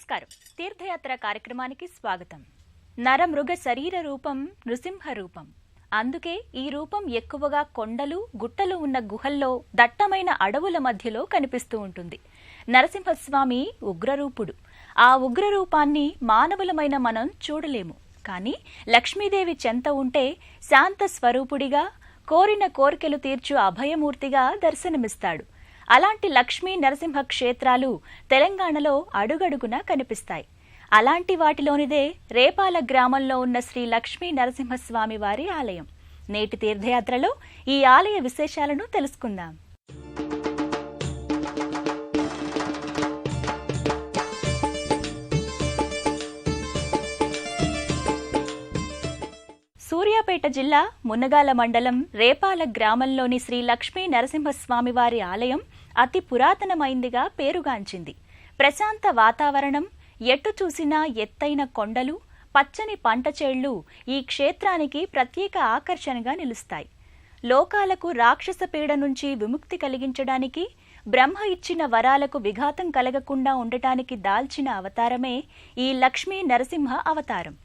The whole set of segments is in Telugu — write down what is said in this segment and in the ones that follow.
నమస్కారం. తీర్థయాత్ర కార్యక్రమానికి స్వాగతం. నరమృగ శరీర రూపం నృసింహ రూపం. అందుకే ఈ రూపం ఎక్కువగా కొండలు గుట్టలు ఉన్న గుహల్లో దట్టమైన అడవుల మధ్యలో కనిపిస్తూ ఉంటుంది. నరసింహస్వామి ఉగ్రరూపుడు. ఆ ఉగ్రరూపాన్ని మానవులమైన మనం చూడలేము. కానీ లక్ష్మీదేవి చెంత ఉంటే శాంత స్వరూపుడిగా, కోరిన కోరికలు తీర్చు అభయమూర్తిగా దర్శనమిస్తాడు. అలాంటి లక్ష్మీ నరసింహ క్షేత్రాలు తెలంగాణలో అడుగడుగునా కనిపిస్తాయి. అలాంటి వాటిలోనిదే రేపాల గ్రామంలో ఉన్న శ్రీ లక్ష్మీ నరసింహస్వామి వారి ఆలయం. నేటి తీర్థయాత్రలో ఈ ఆలయ విశేషాలను తెలుసుకుందాం. సూర్యాపేట జిల్లా మునగాల మండలం రేపాల గ్రామంలోని శ్రీ లక్ష్మీ నరసింహస్వామి వారి ఆలయం అతి పురాతనమైందిగా పేరుగాంచింది. ప్రశాంత వాతావరణం, ఎటు చూసినా ఎత్తైన కొండలు, పచ్చని పంటచేళ్లు ఈ క్షేత్రానికి ప్రత్యేక ఆకర్షణగా నిలుస్తాయి. లోకాలకు రాక్షస పీడ నుంచి విముక్తి కలిగించడానికి, బ్రహ్మ ఇచ్చిన వరాలకు విఘాతం కలగకుండా ఉండటానికి దాల్చిన అవతారమే ఈ లక్ష్మీ నరసింహ అవతారం.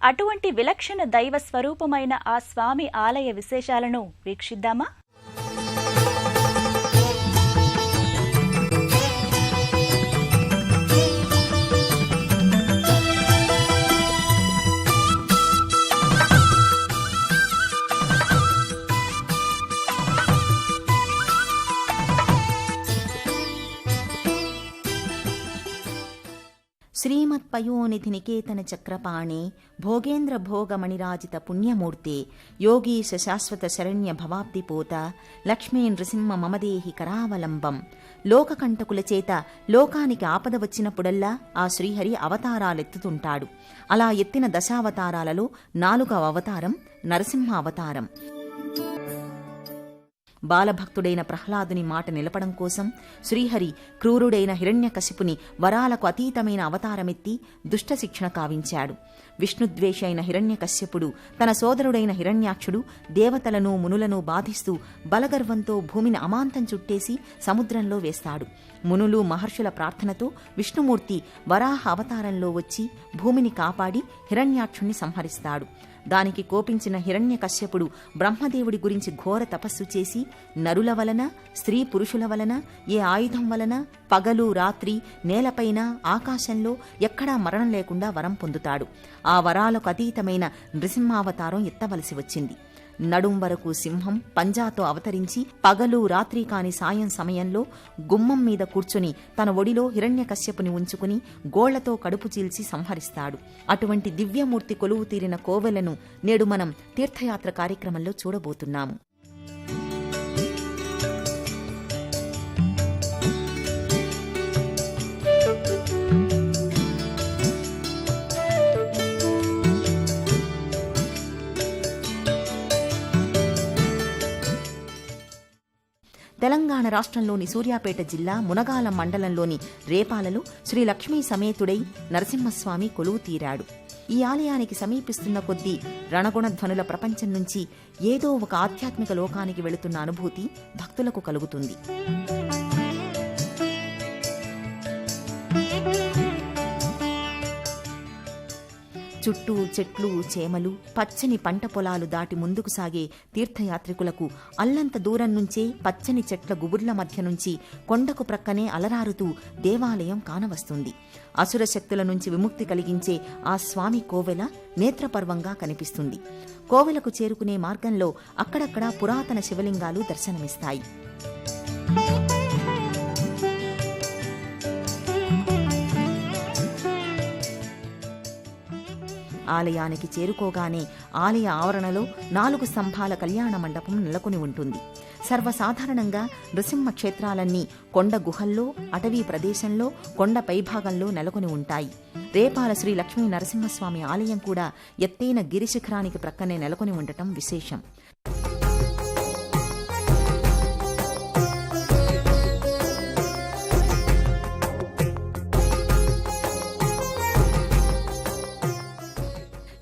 అటువంటి విలక్షణ దైవ స్వరూపమైన ఆ స్వామి ఆలయ విశేషాలను వీక్షిద్దామా? శ్రీమత్పయోనిధి నికేతన చక్రపాణే భోగేంద్ర భోగమణిరాజిత పుణ్యమూర్తే యోగీశ శాశ్వత శరణ్య భవాబ్దిపోత లక్ష్మీ నృసింహ మమదేహి కరావలంబం. లోకకంటకుల చేత లోకానికి ఆపద వచ్చినప్పుడల్లా ఆ శ్రీహరి అవతారాలెత్తుతుంటాడు. అలా ఎత్తిన దశావతారాలలో 4వ అవతారం నరసింహ అవతారం. బాలభక్తుడైన ప్రహ్లాదుని మాట నిలపడం కోసం శ్రీహరి క్రూరుడైన హిరణ్యకశిపుని వరాలకు అతీతమైన అవతారమెత్తి దుష్ట శిక్షణ కావించాడు. విష్ణుద్వేషి అయిన హిరణ్యకశ్యపుడు తన సోదరుడైన హిరణ్యాక్షుడు దేవతలను మునులను బాధిస్తూ బలగర్వంతో భూమిని అమాంతం చుట్టేసి సముద్రంలో వేస్తాడు. మునులు మహర్షుల ప్రార్థనతో విష్ణుమూర్తి వరాహ అవతారంలో వచ్చి భూమిని కాపాడి హిరణ్యాక్షుణ్ణి సంహరిస్తాడు. దానికి కోపించిన హిరణ్యకశ్యపుడు బ్రహ్మదేవుడి గురించి ఘోర తపస్సు చేసి నరుల వలన, స్త్రీ పురుషుల వలన, ఏ ఆయుధం వలన పగలు రాత్రి నేలపైన ఆకాశంలో ఎక్కడా మరణం లేకుండా వరం పొందుతాడు. ఆ వరాలకు అతీతమైన నృసింహావతారం ఎత్తవలసి వచ్చింది. నడుం వరకు సింహం పంజాతో అవతరించి పగలు రాత్రి కాని సాయం సమయంలో గుమ్మం మీద కూర్చుని తన ఒడిలో హిరణ్యకశ్యపుని ఉంచుకుని గోళ్లతో కడుపు చీల్చి సంహరిస్తాడు. అటువంటి దివ్యమూర్తి కొలువు తీరిన కోవెలను నేడు మనం తీర్థయాత్ర కార్యక్రమంలో చూడబోతున్నాము. తెలంగాణ రాష్ట్రంలోని సూర్యాపేట జిల్లా మునగాల మండలంలోని రేపాలలో శ్రీ లక్ష్మీ సమేతుడై నరసింహస్వామి కొలువు తీరాడు. ఈ ఆలయానికి సమీపిస్తున్న కొద్దీ రణగుణధ్వనుల ప్రపంచం నుంచి ఏదో ఒక ఆధ్యాత్మిక లోకానికి వెళుతున్న అనుభూతి భక్తులకు కలుగుతుంది. చుట్టూ చెట్లు చేమలు పచ్చని పంట పొలాలు దాటి ముందుకు సాగే తీర్థయాత్రికులకు అల్లంత దూరం నుంచే పచ్చని చెట్ల గుబుర్ల మధ్య నుంచి కొండకు ప్రక్కనే అలరారుతూ దేవాలయం కానవస్తుంది. అసుర శక్తుల నుంచి విముక్తి కలిగించే ఆ స్వామి కోవెల నేత్రపర్వంగా కనిపిస్తుంది. కోవెలకు చేరుకునే మార్గంలో అక్కడక్కడ పురాతన శివలింగాలు దర్శనమిస్తాయి. ఆలయానికి చేరుకోగానే ఆలయ ఆవరణలో 4 స్తంభాల కళ్యాణ మండపం నెలకొని ఉంటుంది. సర్వసాధారణంగా నృసింహ క్షేత్రాలన్నీ కొండ గుహల్లో, అటవీ ప్రదేశంలో, కొండ పైభాగంలో నెలకొని ఉంటాయి. రేపాల శ్రీ లక్ష్మీ నరసింహస్వామి ఆలయం కూడా ఎత్తైన గిరిశిఖరానికి ప్రక్కనే నెలకొని ఉండటం విశేషం.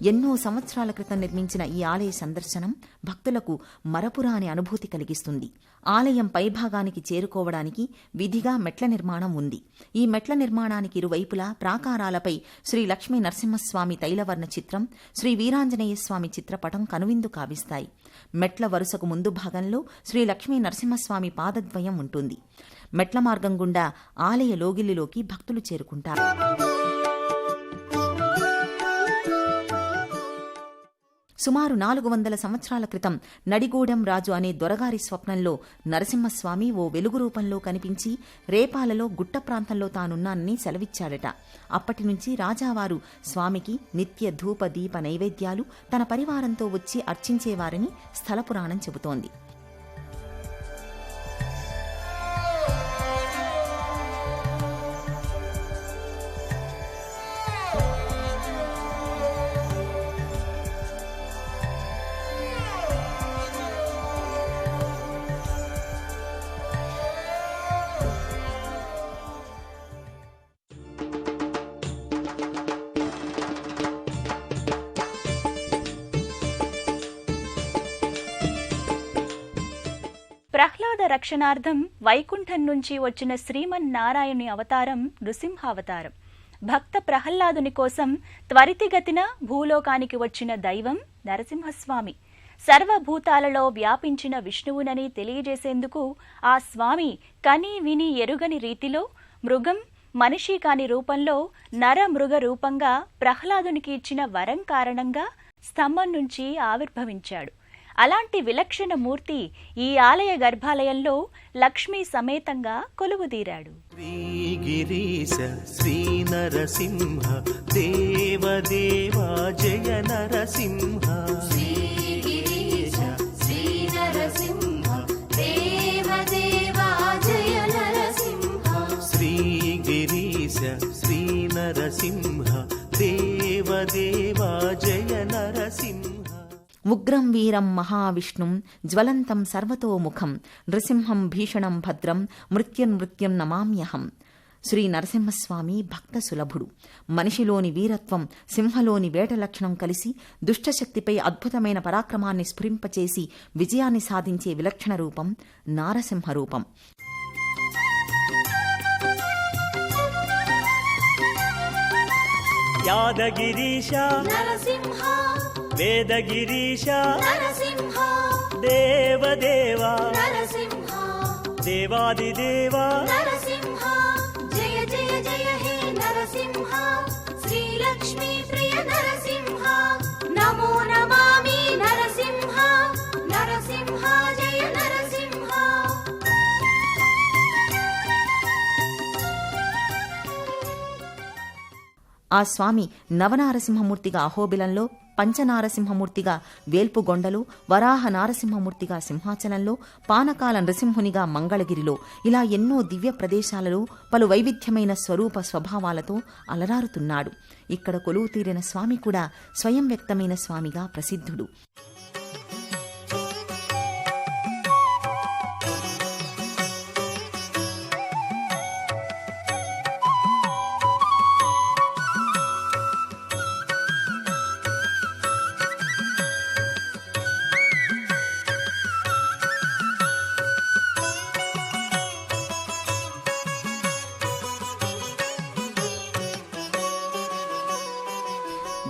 ఎన్నో సంవత్సరాల క్రితం నిర్మించిన ఈ ఆలయ సందర్శనం భక్తులకు మరపురాని అనుభూతి కలిగిస్తుంది. ఆలయం పైభాగానికి చేరుకోవడానికి విధిగా మెట్ల నిర్మాణం ఉంది. ఈ మెట్ల నిర్మాణానికి ఇరువైపులా ప్రాకారాలపై శ్రీ లక్ష్మీ నరసింహస్వామి తైలవర్ణ చిత్రం, శ్రీ వీరాంజనేయస్వామి చిత్రపటం కనువిందు కావిస్తాయి. మెట్ల వరుసకు ముందు భాగంలో శ్రీ లక్ష్మీ నరసింహస్వామి పాదద్వయం ఉంటుంది. మెట్ల మార్గం గుండా ఆలయ లోగిలిలోకి భక్తులు చేరుకుంటారు. సుమారు 400 సంవత్సరాల క్రితం నడిగూడెం రాజు అనే దొరగారి స్వప్నంలో నరసింహస్వామి ఓ వెలుగు రూపంలో కనిపించి రేపాలలో గుట్ట ప్రాంతంలో తానున్నానని సెలవిచ్చాడట. అప్పటి నుంచి రాజావారు స్వామికి నిత్య ధూప దీప నైవేద్యాలు తన పరివారంతో వచ్చి అర్చించేవారని స్థల పురాణం చెబుతోంది. ప్రహ్లాద రక్షణార్థం వైకుంఠం నుంచి వచ్చిన శ్రీమన్నారాయణుని అవతారం నృసింహావతారం. భక్త ప్రహ్లాదుని కోసం త్వరితగతిన భూలోకానికి వచ్చిన దైవం నరసింహస్వామి. సర్వభూతాలలో వ్యాపించిన విష్ణువునని తెలియజేసేందుకు ఆ స్వామి కని విని ఎరుగని రీతిలో మృగం, మనిషి కాని రూపంలో నరమృగ రూపంగా ప్రహ్లాదునికి ఇచ్చిన వరం కారణంగా స్తంభం నుంచి ఆవిర్భవించాడు. అలాంటి విలక్షణ మూర్తి ఈ ఆలయ గర్భాలయంలో లక్ష్మీ సమేతంగా కొలువుదీరాడు. శ్రీగిరీశ శ్రీ నరసింహ దేవదేవా జయ నరసింహ. శ్రీగిరీశ శ్రీ నరసింహ దేవదేవా జయ నరసింహ. శ్రీగిరీశ శ్రీ నరసింహ దేవదేవా జయ నరసింహ. ఉగ్రం వీరం మహావిష్ణుం జ్వలంతం సర్వతోముఖం నృసింహం భీషణం భద్రం మృత్యున్మృత్యుం నమామ్యహం. శ్రీ నరసింహస్వామి భక్త సులభుడు. మనిషిలోని వీరత్వం, సింహలోని వేట లక్షణం కలిసి దుష్టశక్తిపై అద్భుతమైన పరాక్రమాన్ని స్ఫురింపచేసి విజయాన్ని సాధించే విలక్షణ రూపం నారసింహ రూపం. యాదగిరీశ నరసింహ వేదగిరీశ నరసింహ దేవదేవా నరసింహ దేవాదిదేవా నరసింహ జయ జయ జయ హే నరసింహ శ్రీ లక్ష్మీ ప్రియ నరసింహ నమో నమామి నరసింహ నరసింహ జయ నరసింహ. ఆ స్వామి నవనారసింహమూర్తిగా అహోబిలంలో, పంచనారసింహమూర్తిగా వేల్పుగొండలో, వరాహ నారసింహమూర్తిగా సింహాచలంలో, పానకాల నృసింహునిగా మంగళగిరిలో, ఇలా ఎన్నో దివ్య ప్రదేశాలలో పలు వైవిధ్యమైన స్వరూప స్వభావాలతో అలరారుతున్నాడు. ఇక్కడ కొలువు తీరిన స్వామి కూడా స్వయం వ్యక్తమైన స్వామిగా ప్రసిద్ధుడు.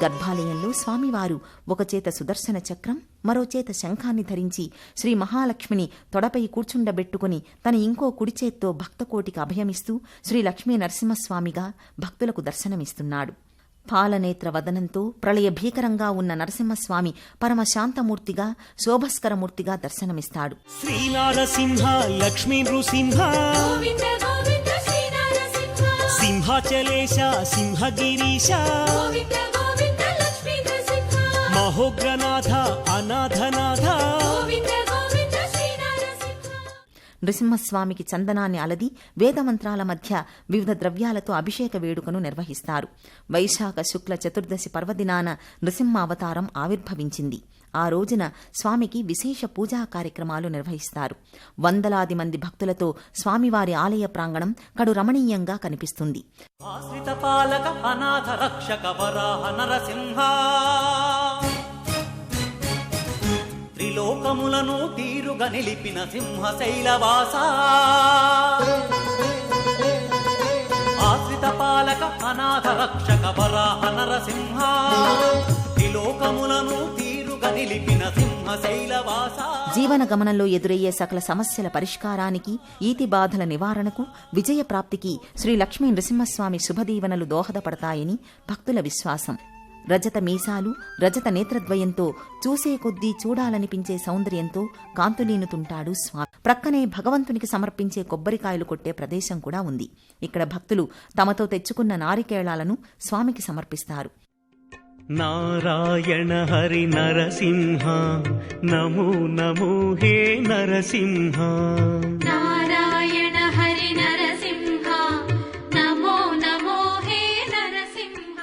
గర్భాలయంలో స్వామివారు ఒక చేత సుదర్శన చక్రం, మరో చేత శంఖాన్ని ధరించి శ్రీ మహాలక్ష్మిని తొడపై కూర్చుండబెట్టుకుని తన ఇంకో కుడిచేత్తో భక్తకోటికి అభయమిస్తూ శ్రీ లక్ష్మీ నరసింహస్వామిగా భక్తులకు దర్శనమిస్తున్నాడు. పాలనేత్ర వదనంతో ప్రళయ భీకరంగా ఉన్న నరసింహస్వామి పరమశాంతమూర్తిగా, శోభస్కరమూర్తిగా దర్శనమిస్తాడు. శ్రీనారసింహ లక్ష్మీ నృసింహ గోవింద గోవింద శ్రీ నరసింహ సింహాచలేశ సింహగిరీశ గోవింద గోవింద లక్ష్మీ నరసింహ మహోగ్రనాథ అనాథనాథ. గోవింద గోవింద శ్రీ నరసింహ. నృసింహస్వామికి చందనాన్ని అలది వేదమంత్రాల మధ్య వివిధ ద్రవ్యాలతో అభిషేక వేడుకను నిర్వహిస్తారు. వైశాఖ శుక్ల చతుర్దశి పర్వదినాన నృసింహ అవతారం ఆవిర్భవించింది. ఆ రోజున స్వామికి విశేష పూజా కార్యక్రమాలు నిర్వహిస్తారు. వందలాది మంది భక్తులతో స్వామివారి ఆలయ ప్రాంగణం కడు రమణీయంగా కనిపిస్తుంది. ఆశ్రిత పాలక అనాథ రక్షక వరాహ నరసింహ, త్రిలోకములను తీరుగా నిలిపిన సింహ శైలవాస, ఆశ్రిత పాలక అనాథ రక్షక వరాహ నరసింహ, త్రిలోకములను తీరుగా నిలిపిన సింహ శైలవాస. జీవన గమనంలో ఎదురయ్యే సకల సమస్యల పరిష్కారానికి, ఈతి బాధల నివారణకు, విజయప్రాప్తికి శ్రీ లక్ష్మీ నృసింహస్వామి శుభదీవెనలు దోహదపడతాయని భక్తుల విశ్వాసం. రజత మీసాలు, రజత నేత్రద్వయంతో చూసే కొద్దీ చూడాలనిపించే సౌందర్యంతో కాంతులీనుతుంటాడు స్వామి. ప్రక్కనే భగవంతునికి సమర్పించే కొబ్బరికాయలు కొట్టే ప్రదేశం కూడా ఉంది. ఇక్కడ భక్తులు తమతో తెచ్చుకున్న నారికేళాలను స్వామికి సమర్పిస్తారు. నారాయణ హరి నరసింహ, నమో నమో హే నరసింహ. నారాయణ హరి నరసింహ, నమో నమో హే నరసింహ.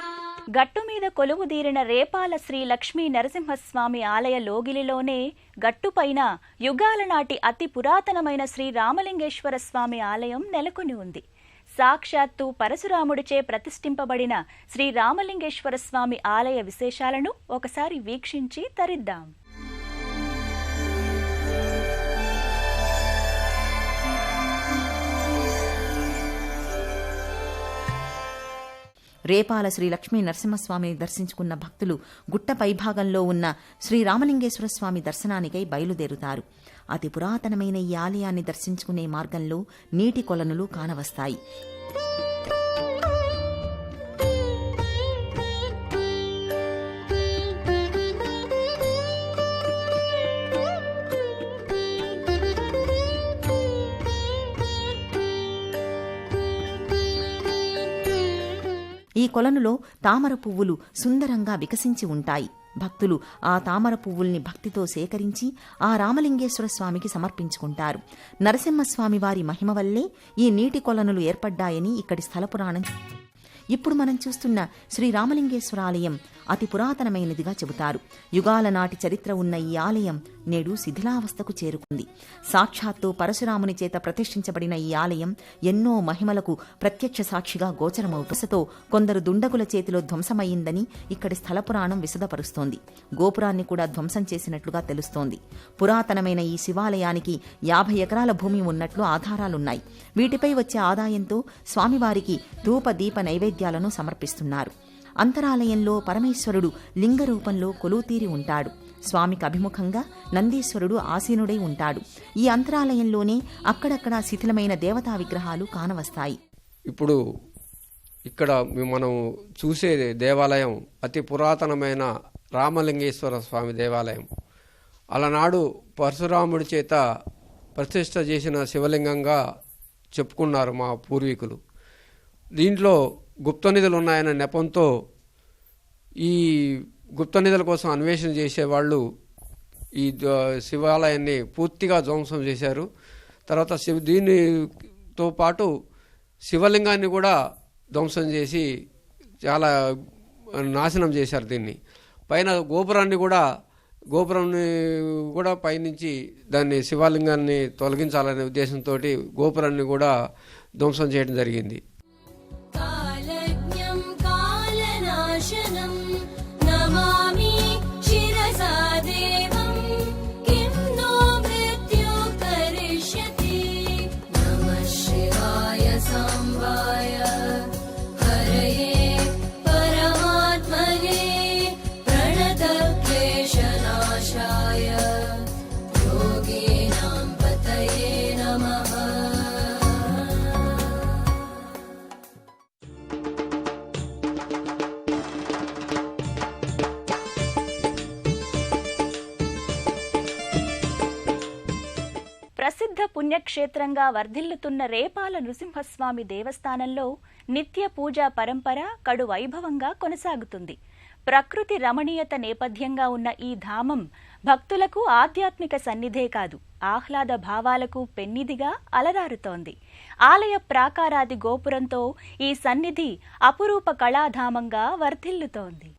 గట్టు మీద కొలువుదీరిన రేపాల శ్రీ లక్ష్మీ నరసింహస్వామి ఆలయ లోగిలిలోనే గట్టుపైన యుగాల నాటి అతి పురాతనమైన శ్రీ రామలింగేశ్వర స్వామి ఆలయం నెలకొని ఉంది. సాక్షాత్తు పరశురాముడిచే ప్రతిష్ఠింపబడిన శ్రీ రామలింగేశ్వర స్వామి ఆలయ విశేషాలను ఒకసారి వీక్షించి తరిద్దాం. రేపాల శ్రీ లక్ష్మీ నరసింహస్వామిని దర్శించుకున్న భక్తులు గుట్ట పైభాగంలో ఉన్న శ్రీ రామలింగేశ్వర స్వామి దర్శనానికై బయలుదేరుతారు. అతి పురాతనమైన ఈ ఆలయాన్ని దర్శించుకునే మార్గంలో నీటి కొలనులు కానవస్తాయి. ఈ కొలనులో తామర పువ్వులు సుందరంగా వికసించి ఉంటాయి. భక్తులు ఆ తామర పువ్వుల్ని భక్తితో సేకరించి ఆ రామలింగేశ్వర స్వామికి సమర్పించుకుంటారు. నరసింహస్వామి వారి మహిమ వల్లే ఈ నీటి కొలనులు ఏర్పడ్డాయని ఇక్కడి స్థల పురాణం. ఇప్పుడు మనం చూస్తున్న శ్రీ రామలింగేశ్వర ఆలయం అతి పురాతనమైనదిగా చెబుతారు. యుగాల నాటి చరిత్ర ఉన్న ఈ ఆలయం నేడు శిథిలావస్థకు చేరుకుంది. సాక్షాత్తు పరశురాముని చేత ప్రతిష్ఠించబడిన ఈ ఆలయం ఎన్నో మహిమలకు ప్రత్యక్ష సాక్షిగా గోచరమవుతూ కొందరు దుండగుల చేతిలో ధ్వంసమయ్యిందని ఇక్కడి స్థల పురాణం విశదపరుస్తోంది. గోపురాన్ని కూడా ధ్వంసం చేసినట్లుగా తెలుస్తోంది. పురాతనమైన ఈ శివాలయానికి 50 ఎకరాల భూమి ఉన్నట్లు ఆధారాలున్నాయి. వీటిపై వచ్చే ఆదాయంతో స్వామివారికి ధూప దీప నైవేద్యాలను సమర్పిస్తున్నారు. అంతరాలయంలో పరమేశ్వరుడు లింగ రూపంలో కొలువుతీరి ఉంటాడు. స్వామికి అభిముఖంగా నందీశ్వరుడు ఆసీనుడై ఉంటాడు. ఈ అంతరాలయంలోనే అక్కడక్కడ శిథిలమైన దేవతా విగ్రహాలు కానవస్తాయి. ఇప్పుడు ఇక్కడ మనం చూసే దేవాలయం అతి పురాతనమైన రామలింగేశ్వర స్వామి దేవాలయం. అలనాడు పరశురాముడి చేత ప్రతిష్ఠ చేసిన శివలింగంగా చెప్పుకున్నారు మా పూర్వీకులు. దీంట్లో గుప్త నిధులు ఉన్నాయన్న నెపంతో ఈ గుప్త నిధుల కోసం అన్వేషణ చేసేవాళ్ళు ఈ శివాలయాన్ని పూర్తిగా ధ్వంసం చేశారు. తర్వాత దీనితో పాటు శివలింగాన్ని కూడా ధ్వంసం చేసి చాలా నాశనం చేశారు. దీన్ని పైన గోపురాన్ని కూడా పైనుంచి దాన్ని శివలింగాన్ని తొలగించాలనే ఉద్దేశంతో గోపురాన్ని కూడా ధ్వంసం చేయడం జరిగింది. కాలజ్ఞం కాలనాశనం నమామి శిరసా దేవం కిం నో మృత్యు కరిష్యతి. నమః శివాయ సాంబాయ హరయే పరమాత్మనే ప్రణతక్లేశనాశాయ యోగినాం పతయే నమః. ప్రసిద్ధ పుణ్యక్షేత్రంగా వర్ధిల్లుతున్న రేపాల నృసింహస్వామి దేవస్థానంలో నిత్య పూజా పరంపర కడు వైభవంగా కొనసాగుతుంది. ప్రకృతి రమణీయత నేపథ్యంగా ఉన్న ఈ ధామం భక్తులకు ఆధ్యాత్మిక సన్నిధే కాదు, ఆహ్లాద భావాలకు పెన్నిదిగా అలరారుతోంది. ఆలయ ప్రాకారాది గోపురంతో ఈ సన్నిధి అపురూప కళాధామంగా వర్ధిల్లుతోంది.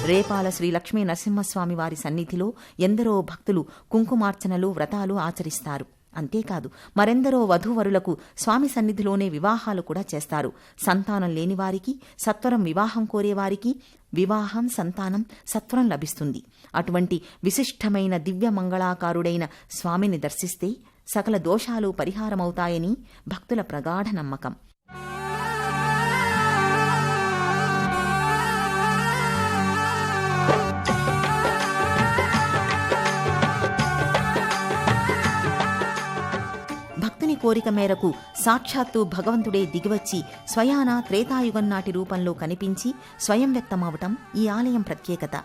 రేపాల శ్రీ లక్ష్మీ నరసింహస్వామి వారి సన్నిధిలో ఎందరో భక్తులు కుంకుమార్చనలు వ్రతాలు ఆచరిస్తారు. అంతేకాదు మరెందరో వధూవరులకు స్వామి సన్నిధిలోనే వివాహాలు కూడా చేస్తారు. సంతానం లేనివారికి, సత్వరం వివాహం కోరేవారికి వివాహం, సంతానం సత్వరం లభిస్తుంది. అటువంటి విశిష్టమైన దివ్య మంగళాకారుడైన స్వామిని దర్శిస్తే సకల దోషాలు పరిహారమవుతాయని భక్తుల ప్రగాఢ నమ్మకం. భక్తుని కోరిక మేరకు సాక్షాత్తు భగవంతుడే దిగివచ్చి స్వయాన త్రేతాయుగం నాటి రూపంలో కనిపించి స్వయం వ్యక్తమవటం ఈ ఆలయం ప్రత్యేకత.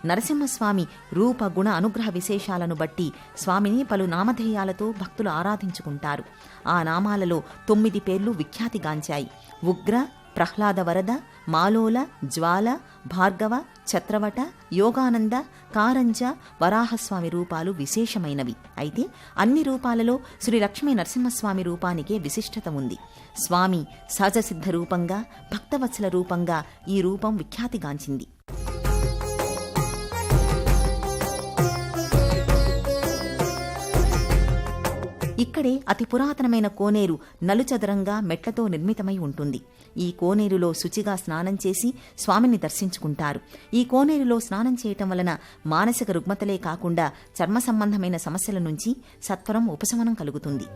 నరసింహస్వామి రూప గుణ అనుగ్రహ విశేషాలను బట్టి స్వామిని పలు నామధేయాలతో భక్తులు ఆరాధించుకుంటారు. ఆ నామాలలో 9 పేర్లు విఖ్యాతిగాంచాయి. ఉగ్ర, ప్రహ్లాద వరద, మాలోల, జ్వాల, భార్గవ, ఛత్రవట, యోగానంద, కారంజ, వరాహస్వామి రూపాలు విశేషమైనవి. అయితే అన్ని రూపాలలో శ్రీ లక్ష్మీ నరసింహస్వామి రూపానికే విశిష్టత ఉంది. స్వామి సహజసిద్ధ రూపంగా, భక్తవత్సల రూపంగా ఈ రూపం విఖ్యాతిగాంచింది. ఇక్కడే అతి పురాతనమైన కోనేరు నలుచదరంగా మెట్లతో నిర్మితమై ఉంటుంది. ఈ కోనేరులో శుచిగా స్నానం చేసి స్వామిని దర్శించుకుంటారు. ఈ కోనేరులో స్నానం చేయటం వలన మానసిక రుగ్మతలే కాకుండా చర్మ సంబంధమైన సమస్యల నుంచి సత్వరం ఉపశమనం కలుగుతుంది.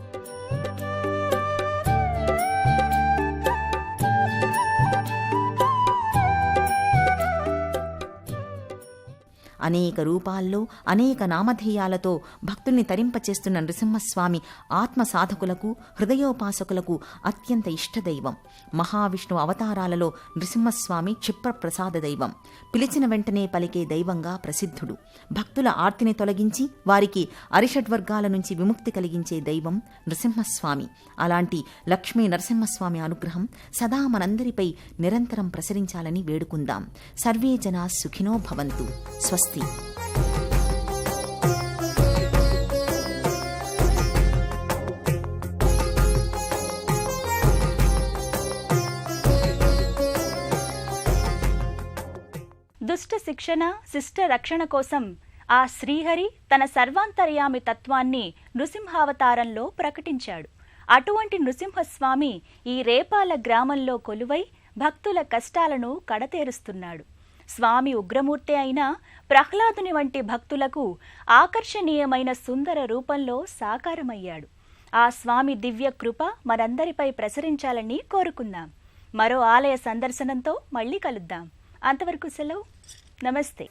అనేక రూపాల్లో, అనేక నామధేయాలతో భక్తుల్ని తరింపచేస్తున్న నృసింహస్వామి ఆత్మ సాధకులకు, హృదయోపాసకులకు అత్యంత ఇష్టదైవం. మహావిష్ణు అవతారాలలో నృసింహస్వామి క్షిప్రప్రసాద దైవం. పిలిచిన వెంటనే పలికే దైవంగా ప్రసిద్ధుడు. భక్తుల ఆర్తిని తొలగించి వారికి అరిషడ్వర్గాల నుంచి విముక్తి కలిగించే దైవం నృసింహస్వామి. అలాంటి లక్ష్మీ నరసింహస్వామి అనుగ్రహం సదా మనందరిపై నిరంతరం ప్రసరించాలని వేడుకుందాం. సర్వే జనా సుఖినో భవంతు. స్వస్తి. దుష్ట శిక్షణ, శిష్ట రక్షణ కోసం ఆ శ్రీహరి తన సర్వాంతర్యామి తత్వాన్ని నృసింహావతారంలో ప్రకటించాడు. అటువంటి నృసింహస్వామి ఈ రేపాల గ్రామంలో కొలువై భక్తుల కష్టాలను కడతేరుస్తున్నాడు. స్వామి ఉగ్రమూర్తి అయిన ప్రహ్లాదుని వంటి భక్తులకు ఆకర్షణీయమైన సుందర రూపంలో సాకారమయ్యాడు. ఆ స్వామి దివ్య కృప మనందరిపై ప్రసరించాలని కోరుకుందాం. మరో ఆలయ సందర్శనంతో మళ్ళీ కలుద్దాం. అంతవరకు సెలవు. నమస్తే.